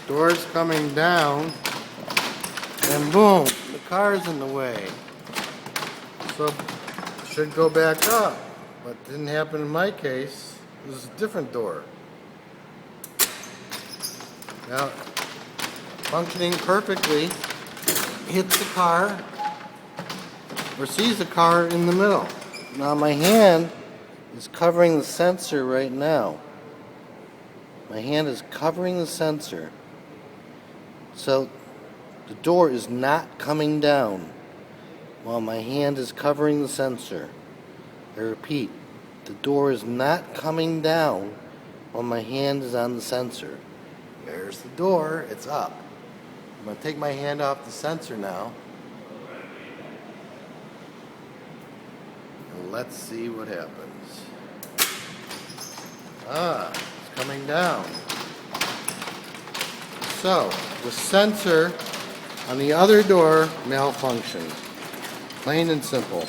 Door's coming down, and boom, the car's in the way. So it should go back up, but didn't happen in my case. This is a different door. Now, functioning perfectly, hits the car, or sees the car in the middle. Now my hand is covering the sensor right now. My hand is covering the sensor. So the door is not coming down while my hand is covering the sensor. I repeat, the door is not coming down while my hand is on the sensor. There's the door, it's up. I'm going to take my hand off the sensor now. And let's see what happens. It's coming down. So, the sensor on the other door malfunctioned. Plain and simple.